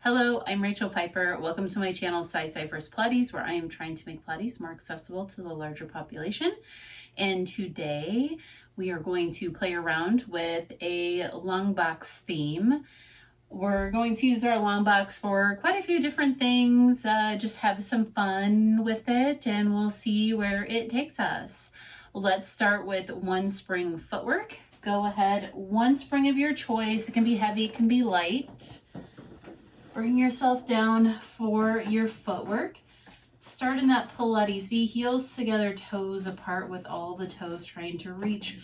Hello, I'm Rachel Piper. Welcome to my channel, Size Diverse Pilates, where I am trying to make Pilates more accessible to the larger population. And today we are going to play around with a long box theme. We're going to use our long box for quite a few different things, just have some fun with it, and we'll see where it takes us. Let's start with one spring footwork. Go ahead, one spring of your choice. It can be heavy, it can be light. Bring yourself down for your footwork. Start in that Pilates V, heels together, toes apart, with all the toes trying to reach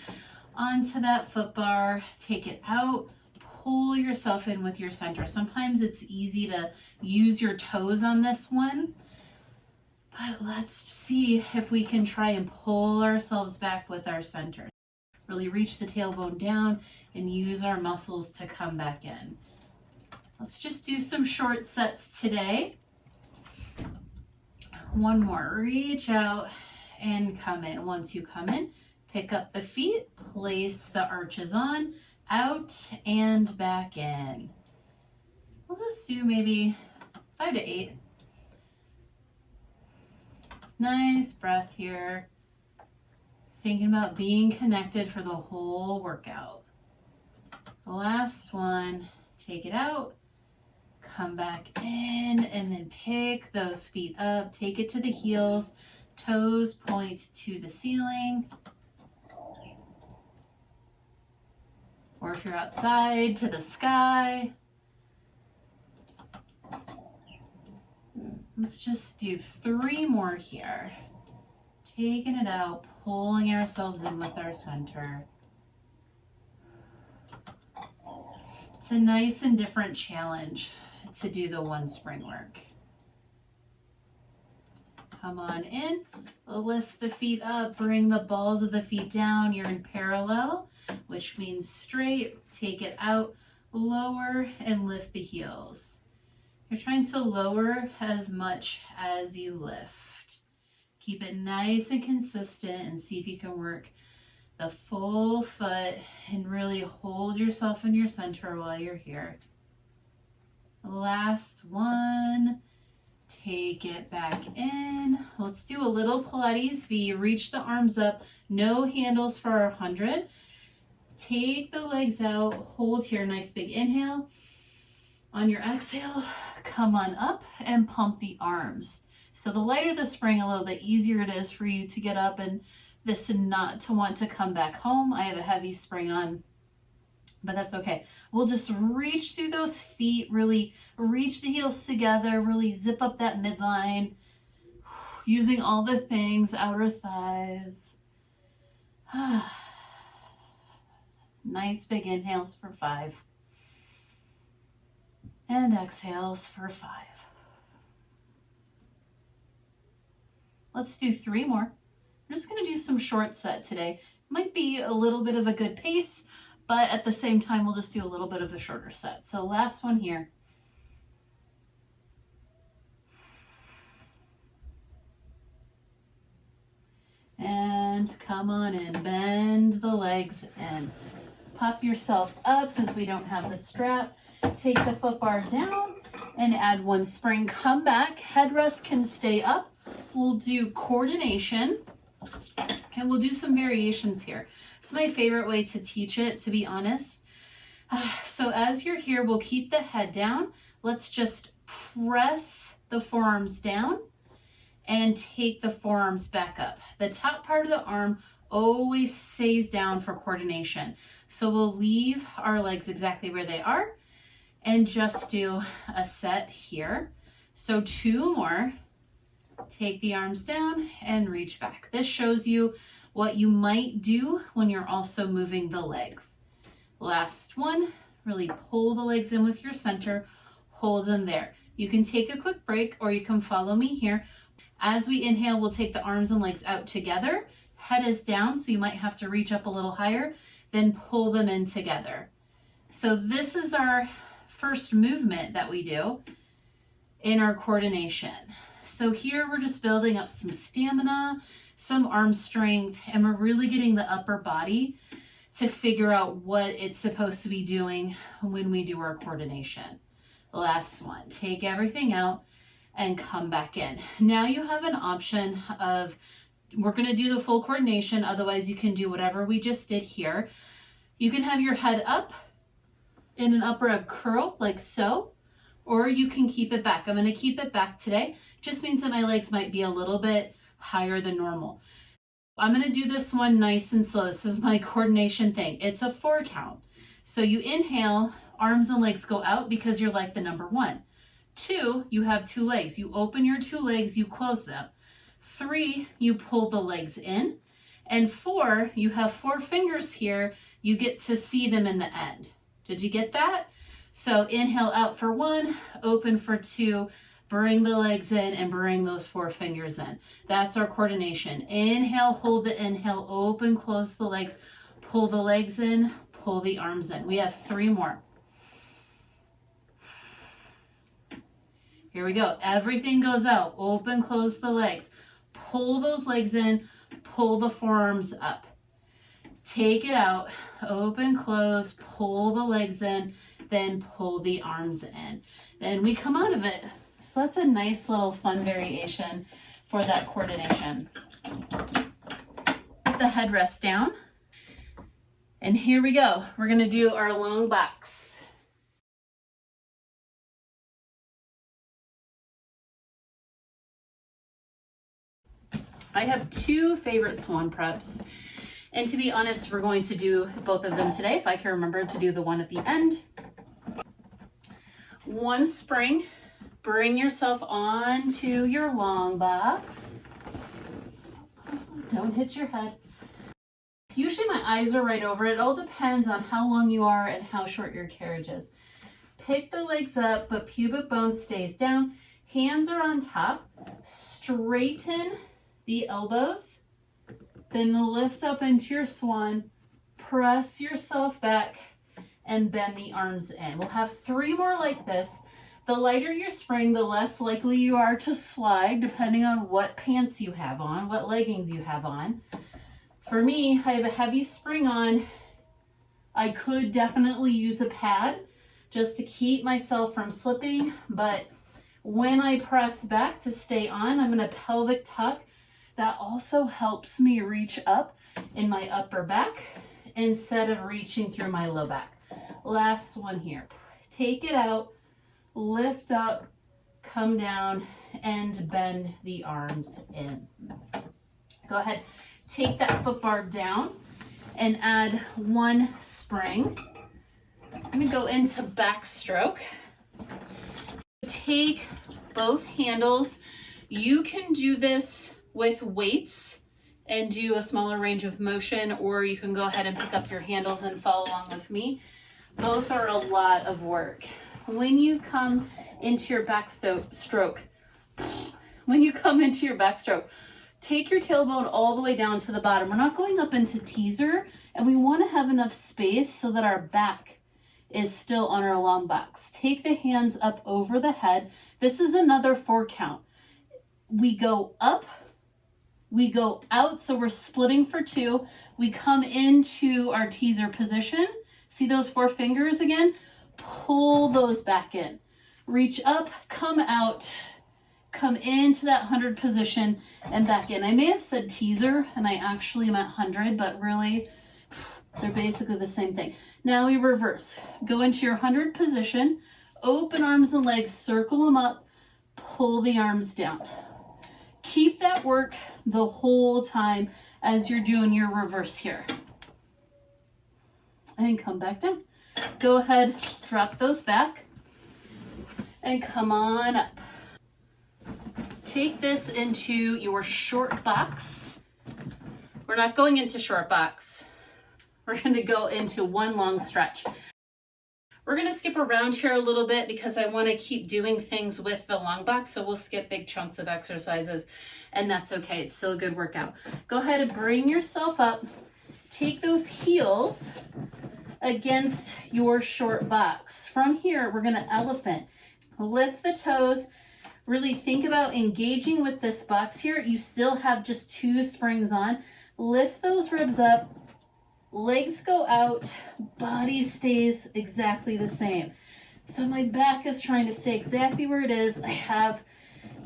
onto that foot bar. Take it out, pull yourself in with your center. Sometimes it's easy to use your toes on this one, but let's see if we can try and pull ourselves back with our center. Really reach the tailbone down and use our muscles to come back in. Let's just do some short sets today. One more, reach out and come in. Once you come in, pick up the feet, place the arches on, out and back in. We'll just do maybe 5 to 8. Nice breath here. Thinking about being connected for the whole workout. The last one, take it out. Come back in and then pick those feet up. Take it to the heels. Toes point to the ceiling. Or if you're outside, to the sky. Let's just do 3 more here. Taking it out, pulling ourselves in with our center. It's a nice and different challenge to do the one spring work. Come on in, lift the feet up, bring the balls of the feet down. You're in parallel, which means straight. Take it out, lower, and lift the heels. You're trying to lower as much as you lift. Keep it nice and consistent and see if you can work the full foot and really hold yourself in your center while you're here. Last one, take it back in. Let's do a little Pilates V. Reach the arms up, no handles for our 100. Take the legs out, hold here, nice big inhale. On your exhale, come on up and pump the arms. So the lighter the spring, a little bit easier it is for you to get up and this and not to want to come back home. I have a heavy spring on, but that's okay. We'll just reach through those feet, really reach the heels together, really zip up that midline, using all the things, outer thighs. Nice big inhales for 5. And exhales for 5. Let's do 3 more. I'm just gonna do some short set today. Might be a little bit of a good pace, but at the same time, we'll just do a little bit of a shorter set. So last one here. And come on in, bend the legs in. Pop yourself up since we don't have the strap. Take the foot bar down and add 1 spring. Come back, headrest can stay up. We'll do coordination and we'll do some variations here. It's my favorite way to teach it, to be honest. So as you're here, we'll keep the head down. Let's just press the forearms down and take the forearms back up. The top part of the arm always stays down for coordination. So we'll leave our legs exactly where they are and just do a set here. So 2 more. Take the arms down and reach back. This shows you what you might do when you're also moving the legs. Last one, really pull the legs in with your center, hold them there. You can take a quick break or you can follow me here. As we inhale, we'll take the arms and legs out together. Head is down, so you might have to reach up a little higher, then pull them in together. So this is our first movement that we do in our coordination. So here we're just building up some stamina, some arm strength, and we're really getting the upper body to figure out what it's supposed to be doing when we do our coordination. Last one. Take everything out and come back in. Now you have an option of, we're going to do the full coordination. Otherwise, you can do whatever we just did here. You can have your head up in an upper ab curl like so, or you can keep it back. I'm going to keep it back today. Just means that my legs might be a little bit higher than normal. I'm going to do this one nice and slow. This is my coordination thing. It's a 4 count. So you inhale, arms and legs go out because you're like the number 1. 2, you have 2 legs. You open your 2 legs, you close them. 3, you pull the legs in. And 4, you have 4 fingers here. You get to see them in the end. Did you get that? So inhale out for 1, open for 2, bring the legs in and bring those 4 fingers in. That's our coordination. Inhale, hold the inhale, open, close the legs, pull the legs in, pull the arms in. We have 3 more. Here we go. Everything goes out. Open, close the legs. Pull those legs in, pull the forearms up. Take it out, open, close, pull the legs in, then pull the arms in. Then we come out of it. So that's a nice little fun variation for that coordination. Put the headrest down. And here we go. We're going to do our long box. I have 2 favorite swan preps. And to be honest, we're going to do both of them today, if I can remember to do the one at the end. 1 spring, bring yourself onto your long box. Don't hit your head. Usually my eyes are right over it. It all depends on how long you are and how short your carriage is. Pick the legs up, but pubic bone stays down. Hands are on top. Straighten the elbows. Then lift up into your swan, press yourself back, and bend the arms in. We'll have 3 more like this. The lighter your spring, the less likely you are to slide, depending on what pants you have on, what leggings you have on. For me, I have a heavy spring on. I could definitely use a pad just to keep myself from slipping, but when I press back to stay on, I'm going to pelvic tuck. That also helps me reach up in my upper back instead of reaching through my low back. Last one here. Take it out, lift up, come down, and bend the arms in. Go ahead, take that foot bar down and add 1 spring. Let me go into backstroke. Take both handles. You can do this with weights and do a smaller range of motion, or you can go ahead and pick up your handles and follow along with me. Both are a lot of work. When you come into your backstroke, take your tailbone all the way down to the bottom. We're not going up into teaser, and we want to have enough space so that our back is still on our long box. Take the hands up over the head. This is another 4 count. We go up, we go out, so we're splitting for 2. We come into our teaser position. See those 4 fingers again? Pull those back in. Reach up, come out, come into that 100 position and back in. I may have said teaser and I actually meant 100, but really they're basically the same thing. Now we reverse. Go into your 100 position, open arms and legs, circle them up, pull the arms down. Keep that work the whole time as you're doing your reverse here. And come back down. Go ahead, drop those back and come on up. Take this into your short box. We're not going into short box. We're going to go into 1 long stretch. We're going to skip around here a little bit because I want to keep doing things with the long box, so we'll skip big chunks of exercises, and that's okay. It's still a good workout. Go ahead and bring yourself up. Take those heels against your short box. From here, we're going to elephant. Lift the toes. Really think about engaging with this box here. You still have just 2 springs on. Lift those ribs up. Legs go out, body stays exactly the same. So my back is trying to stay exactly where it is. I have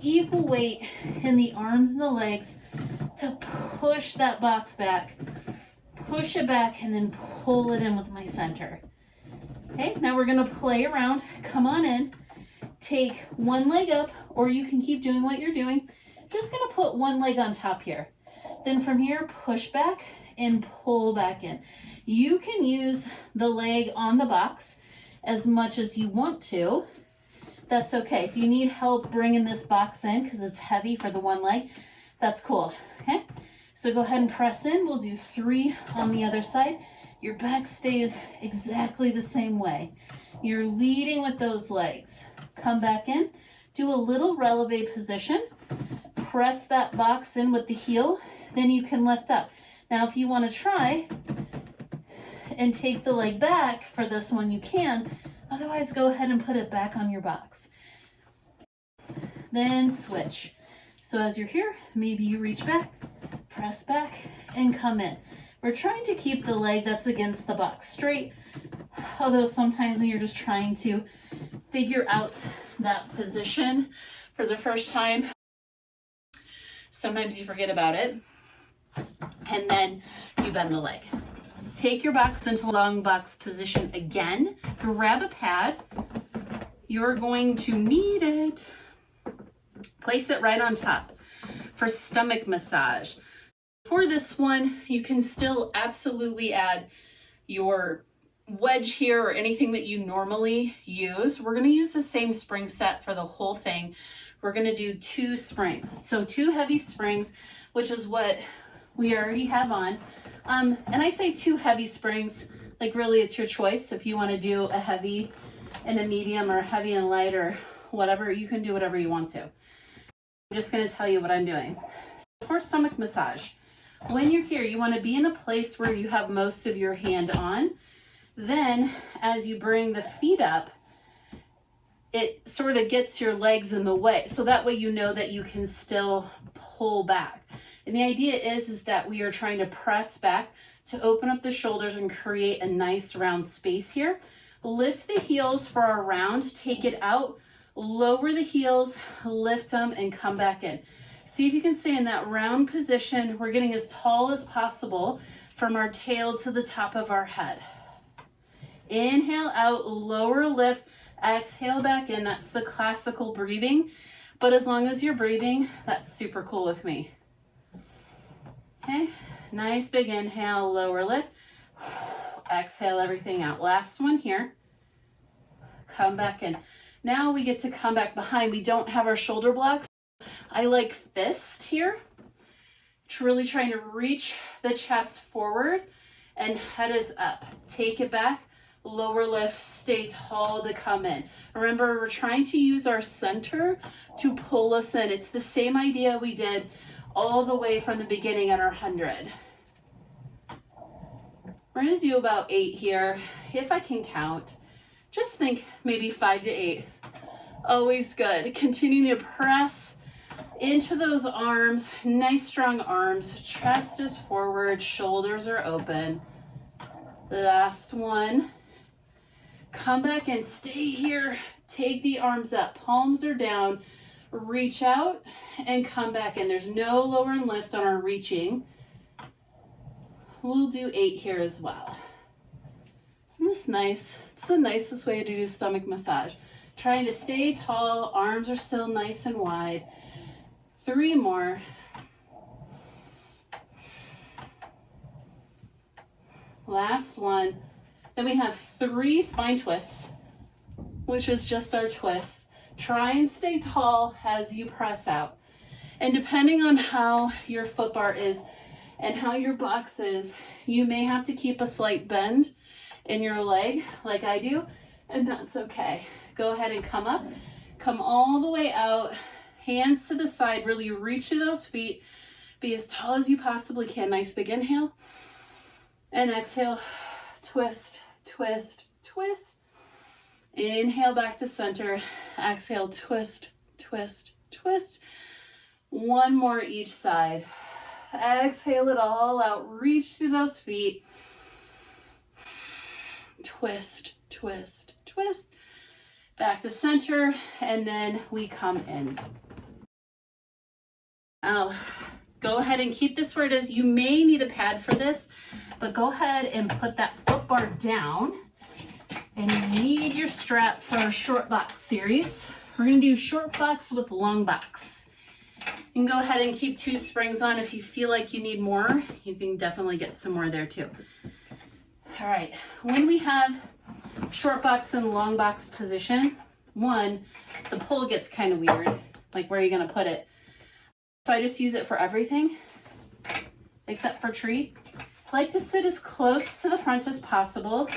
equal weight in the arms and the legs to push that box back, push it back, and then pull it in with my center. Okay, now we're gonna play around. Come on in, take one leg up, or you can keep doing what you're doing. Just gonna put one leg on top here. Then from here, push back and pull back in. You can use the leg on the box as much as you want to. That's okay. If you need help bringing this box in because it's heavy for the one leg, that's cool. Okay, so go ahead and press in. We'll do 3 on the other side. Your back stays exactly the same way. You're leading with those legs. Come back in, do a little releve position, press that box in with the heel, then you can lift up. Now if you want to try and take the leg back for this one, you can. Otherwise, go ahead and put it back on your box. Then switch. So as you're here, maybe you reach back, press back, and come in. We're trying to keep the leg that's against the box straight, although sometimes when you're just trying to figure out that position for the first time, sometimes you forget about it, and then you bend the leg. Take your box into long box position again. Grab a pad. You're going to need it. Place it right on top for stomach massage. For this one, you can still absolutely add your wedge here or anything that you normally use. We're going to use the same spring set for the whole thing. We're going to do 2 springs. So 2 heavy springs, which is what we already have on. And I say 2 heavy springs, like really it's your choice. If you want to do a heavy and a medium or a heavy and light or whatever, you can do whatever you want to. I'm just going to tell you what I'm doing. So for stomach massage, when you're here, you want to be in a place where you have most of your hand on. Then as you bring the feet up, it sort of gets your legs in the way. So that way you know that you can still pull back. And the idea is that we are trying to press back to open up the shoulders and create a nice round space here. Lift the heels for our round, take it out, lower the heels, lift them, and come back in. See if you can stay in that round position. We're getting as tall as possible from our tail to the top of our head. Inhale out, lower lift, exhale back in. That's the classical breathing. But as long as you're breathing, that's super cool with me. Okay, nice big inhale, lower lift. Exhale everything out. Last one here. Come back in. Now we get to come back behind. We don't have our shoulder blocks. I like fist here. Really trying to reach the chest forward and head is up. Take it back, lower lift, stay tall to come in. Remember, we're trying to use our center to pull us in. It's the same idea we did all the way from the beginning at our 100. We're going to do about 8 here, if I can count. Just think maybe 5 to 8. Always good. Continue to press into those arms. Nice strong arms. Chest is forward, shoulders are open. Last one. Come back and stay here. Take the arms up. Palms are down. Reach out and come back in. There's no lower and lift on our reaching. We'll do 8 here as well. Isn't this nice? It's the nicest way to do stomach massage. Trying to stay tall. Arms are still nice and wide. 3 more. Last one. Then we have 3 spine twists, which is just our twists. Try and stay tall as you press out. And depending on how your foot bar is and how your box is, you may have to keep a slight bend in your leg like I do, and that's okay. Go ahead and come up, come all the way out, hands to the side, really reach to those feet, be as tall as you possibly can. Nice big inhale, and exhale, twist, twist, twist. Inhale back to center, exhale, twist, twist, twist. 1 more each side. Exhale it all out, reach through those feet. Twist, twist, twist. back to center, and then we come in. Go ahead and keep this where it is. You may need a pad for this, but go ahead and put that foot bar down. And you need your strap for our short box series. We're gonna do short box with long box. You can go ahead and keep 2 springs on. If you feel like you need more, you can definitely get some more there too. All right, when we have short box and long box position, one, the pull gets kind of weird, like where are you gonna put it? So I just use it for everything, except for tree. I like to sit as close to the front as possible.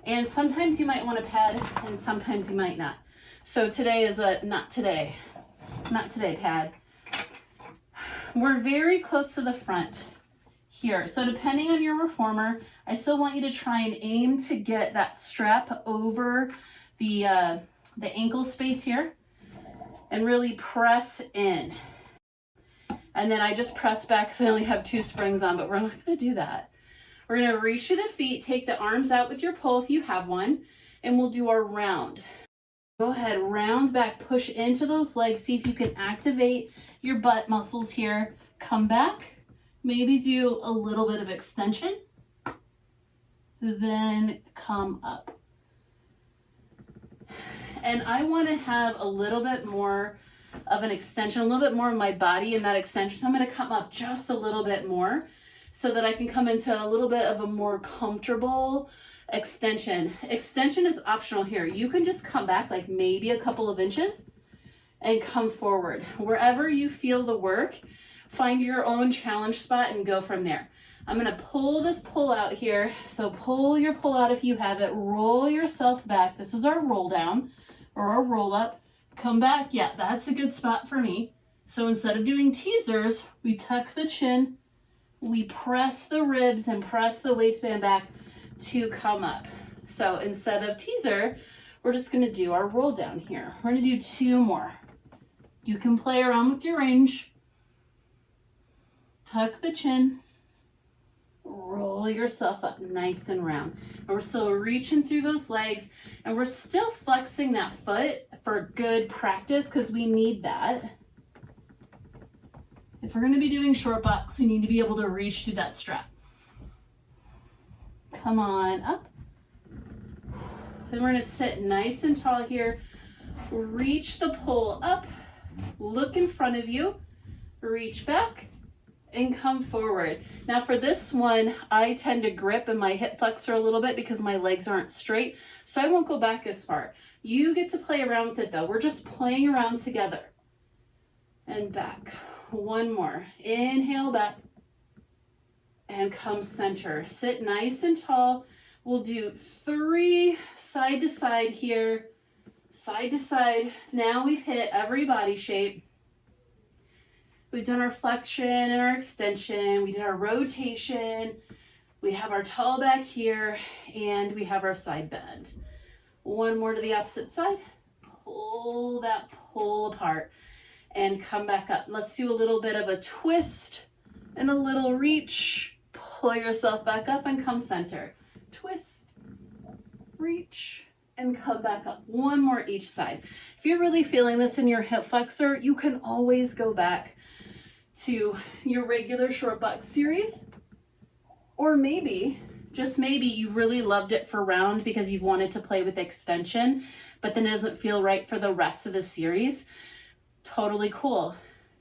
And sometimes you might want a pad and sometimes you might not. So today is a not today pad. We're very close to the front here. So depending on your reformer, I still want you to try and aim to get that strap over the ankle space here and really press in. And then I just press back because I only have 2 springs on, but we're not going to do that. We're going to reach to the feet, take the arms out with your pole if you have one, and we'll do our round. Go ahead, round back, push into those legs. See if you can activate your butt muscles here. Come back, maybe do a little bit of extension, then come up. And I want to have a little bit more of an extension, a little bit more of my body in that extension. So I'm going to come up just a little bit more so that I can come into a little bit of a more comfortable extension. Extension is optional here. You can just come back like maybe a couple of inches and come forward. Wherever you feel the work, find your own challenge spot and go from there. I'm going to pull this pull out here. So pull your pull out if you have it. Roll yourself back. This is our roll down or our roll up. Come back. Yeah, that's a good spot for me. So instead of doing teasers, we tuck the chin, we press the ribs and press the waistband back to come up. So instead of teaser, we're just going to do our roll down here. We're going to do 2 more. You can play around with your range. Tuck the chin. Roll yourself up nice and round. And we're still reaching through those legs and we're still flexing that foot for good practice because we need that. If we're going to be doing short box, you need to be able to reach through that strap. Come on up. Then we're going to sit nice and tall here. Reach the pole up. Look in front of you. Reach back and come forward. Now for this one, I tend to grip in my hip flexor a little bit because my legs aren't straight. So I won't go back as far. You get to play around with it though. We're just playing around together. And back. 1 more. Inhale back. And come center. Sit nice and tall. We'll do 3 side to side here. Side to side. Now we've hit every body shape. We've done our flexion and our extension. We did our rotation. We have our tall back here. And we have our side bend. 1 more to the opposite side. Pull that pull apart. And come back up. Let's do a little bit of a twist and a little reach. Pull yourself back up and come center. Twist, reach, and come back up. 1 more each side. If you're really feeling this in your hip flexor, you can always go back to your regular short box series. Or maybe, just maybe, you really loved it for round because you've wanted to play with extension, but then it doesn't feel right for the rest of the series. Totally cool.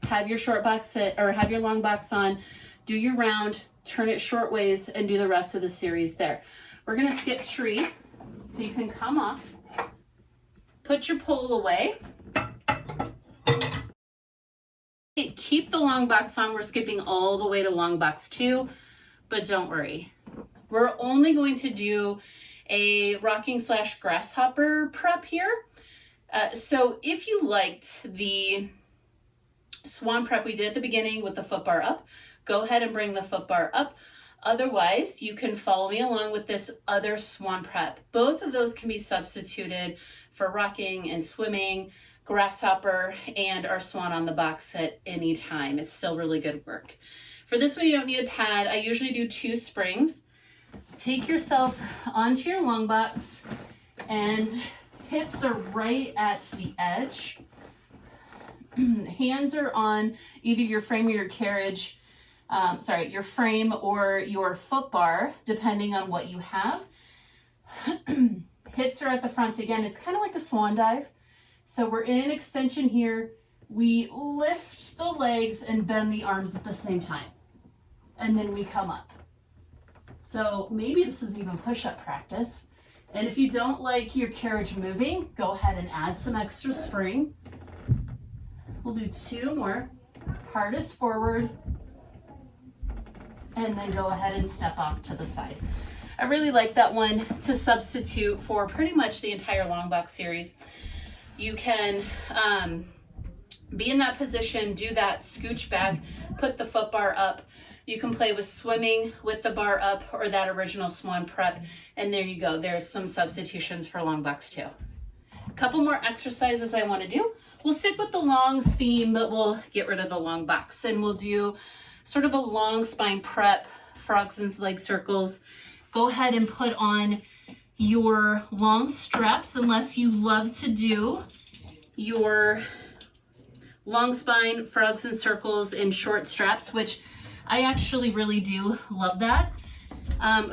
Have your short box or have your long box on, do your round, turn it short ways, and do the rest of the series there. We're going to skip tree, so you can come off, put your pole away, keep the long box on. We're skipping all the way to long box 2, but don't worry. We're only going to do a rocking / grasshopper prep here. So if you liked the swan prep we did at the beginning with the foot bar up, go ahead and bring the foot bar up. Otherwise, you can follow me along with this other swan prep. Both of those can be substituted for rocking and swimming, grasshopper, and our swan on the box at any time. It's still really good work. For this one, you don't need a pad. I usually do 2 springs. Take yourself onto your long box and Hips are right at the edge. Hands are on either your frame or your carriage, your frame or your foot bar, depending on what you have. Hips are at the front again. It's kind of like a swan dive. So we're in extension here. We lift the legs and bend the arms at the same time. And then we come up. So maybe this is even push-up practice. And if you don't like your carriage moving, go ahead and add some extra spring. We'll do 2 more. Hardest forward. And then go ahead and step off to the side. I really like that one to substitute for pretty much the entire long box series. You can be in that position, do that, scooch back, put the foot bar up. You can play with swimming with the bar up or that original swan prep. And there you go. There's some substitutions for long box too. A couple more exercises I want to do. We'll stick with the long theme, but we'll get rid of the long box. And we'll do sort of a long spine prep, frogs and leg circles. Go ahead and put on your long straps unless you love to do your long spine, frogs and circles in short straps, which I actually really do love that.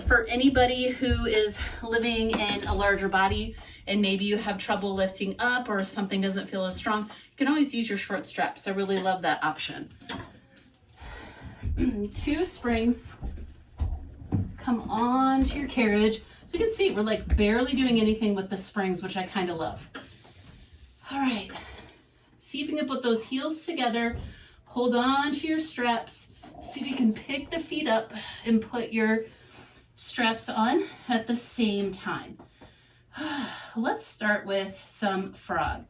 For anybody who is living in a larger body and maybe you have trouble lifting up or something doesn't feel as strong, you can always use your short straps. I really love that option. 2 springs. Come on to your carriage. So you can see we're like barely doing anything with the springs, which I kind of love. All right. See if you can put those heels together. Hold on to your straps. See if you can pick the feet up and put your straps on at the same time. Let's start with some frog.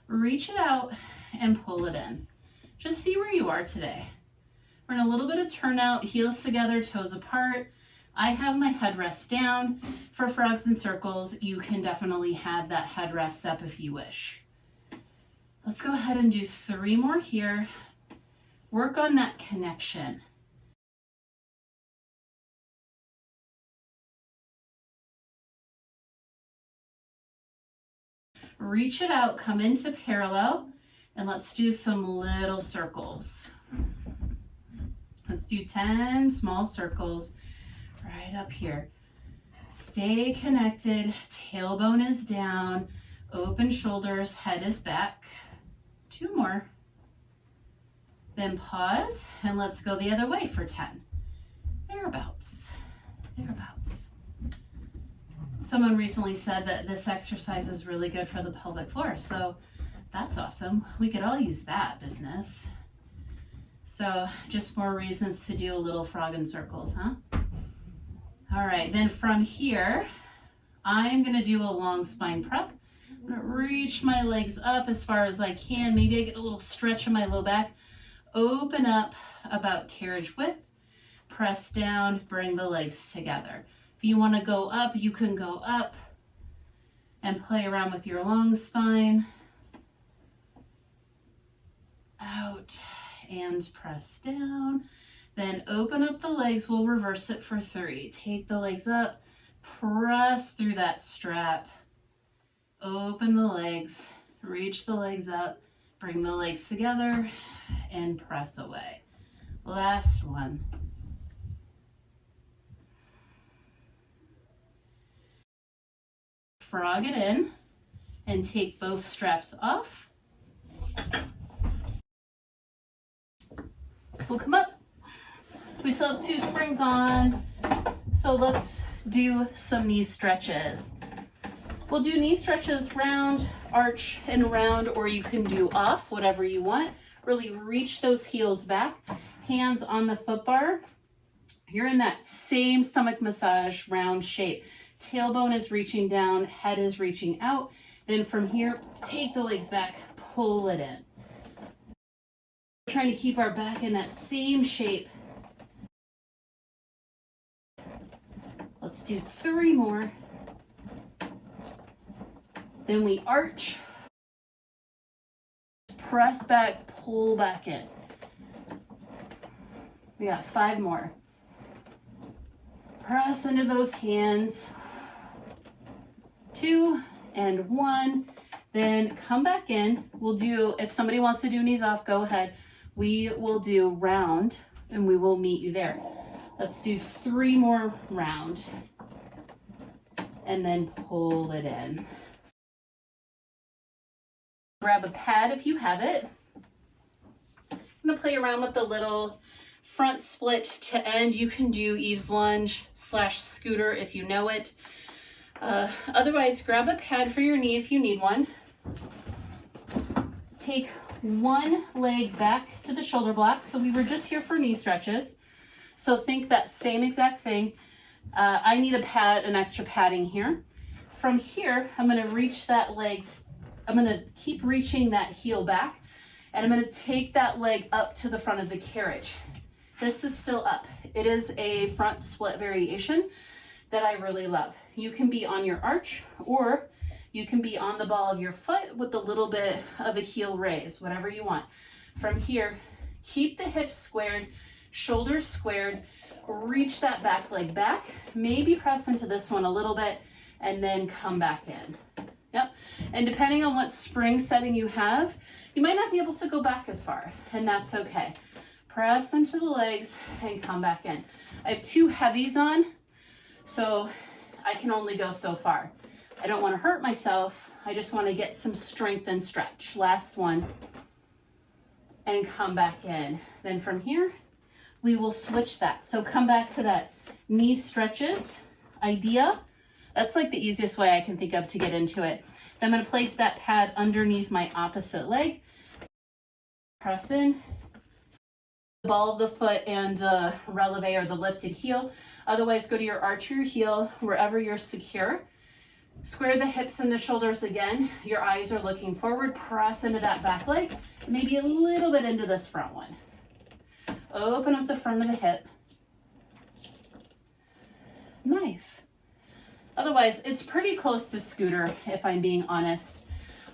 Reach it out and pull it in. Just see where you are today. We're in a little bit of turnout, heels together, toes apart. I have my headrest down. For frogs and circles, you can definitely have that headrest up if you wish. Let's go ahead and do 3 more here. Work on that connection. Reach it out, come into parallel, and let's do some little circles. Let's do 10 small circles right up here. Stay connected, tailbone is down, open shoulders, head is back. 2 more. Then pause, and let's go the other way for 10. Thereabouts, thereabouts. Someone recently said that this exercise is really good for the pelvic floor, so that's awesome. We could all use that business. So just more reasons to do a little frog in circles, huh? All right, then from here, I'm gonna do a long spine prep. I'm gonna reach my legs up as far as I can. Maybe I get a little stretch in my low back. Open up about carriage width, press down, bring the legs together. If you wanna go up, you can go up and play around with your long spine. Out and press down. Then open up the legs, we'll reverse it for 3. Take the legs up, press through that strap, open the legs, reach the legs up, bring the legs together, and press away. Last one. Frog it in and take both straps off. We'll come up. We still have 2 springs on, so let's do some knee stretches. We'll do knee stretches round, arch, and round, or you can do off, whatever you want. Really reach those heels back, hands on the foot bar. You're in that same stomach massage round shape. Tailbone is reaching down, head is reaching out. Then from here, take the legs back, pull it in. We're trying to keep our back in that same shape. Let's do 3 more. Then we arch, press back, pull back in. We got 5 more. Press into those hands. 2 and 1. Then come back in. We'll do, if somebody wants to do knees off, go ahead. We will do round and we will meet you there. Let's do 3 more round and then pull it in. Grab a pad if you have it. I'm gonna play around with the little front split to end. You can do Eve's lunge / scooter if you know it. Otherwise, grab a pad for your knee if you need one. Take one leg back to the shoulder block. So we were just here for knee stretches. So think that same exact thing. I need a pad, an extra padding here. From here, I'm gonna reach that leg. I'm gonna keep reaching that heel back, and I'm gonna take that leg up to the front of the carriage. This is still up. It is a front split variation that I really love. You can be on your arch, or you can be on the ball of your foot with a little bit of a heel raise, whatever you want. From here, keep the hips squared, shoulders squared, reach that back leg back, maybe press into this one a little bit, and then come back in. Yep. And depending on what spring setting you have, you might not be able to go back as far, and that's okay. Press into the legs and come back in. I have 2 heavies on, so I can only go so far. I don't want to hurt myself. I just want to get some strength and stretch. Last one. And come back in. Then from here, we will switch that. So come back to that knee stretches idea. That's like the easiest way I can think of to get into it. Then I'm going to place that pad underneath my opposite leg. Press in. The ball of the foot and the releve or the lifted heel. Otherwise, go to your arch or your heel, wherever you're secure. Square the hips and the shoulders again. Your eyes are looking forward. Press into that back leg. Maybe a little bit into this front one. Open up the front of the hip. Nice. Otherwise, it's pretty close to scooter, if I'm being honest.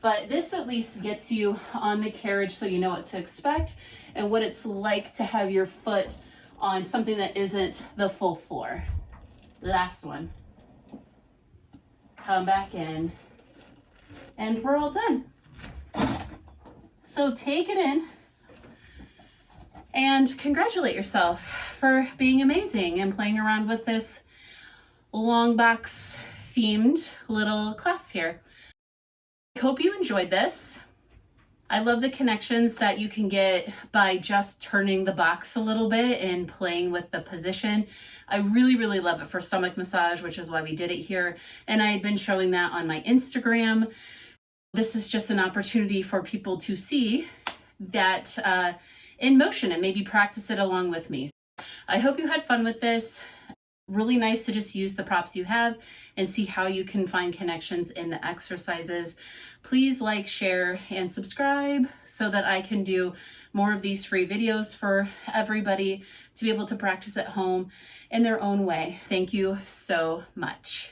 But this at least gets you on the carriage so you know what to expect and what it's like to have your foot on something that isn't the full floor. Last one. Come back in. And we're all done. So take it in and congratulate yourself for being amazing and playing around with this long box themed little class here. I hope you enjoyed this. I love the connections that you can get by just turning the box a little bit and playing with the position. I really, really love it for stomach massage, which is why we did it here. And I had been showing that on my Instagram. This is just an opportunity for people to see that in motion and maybe practice it along with me. I hope you had fun with this. Really nice to just use the props you have and see how you can find connections in the exercises. Please like, share, and subscribe so that I can do more of these free videos for everybody to be able to practice at home in their own way. Thank you so much.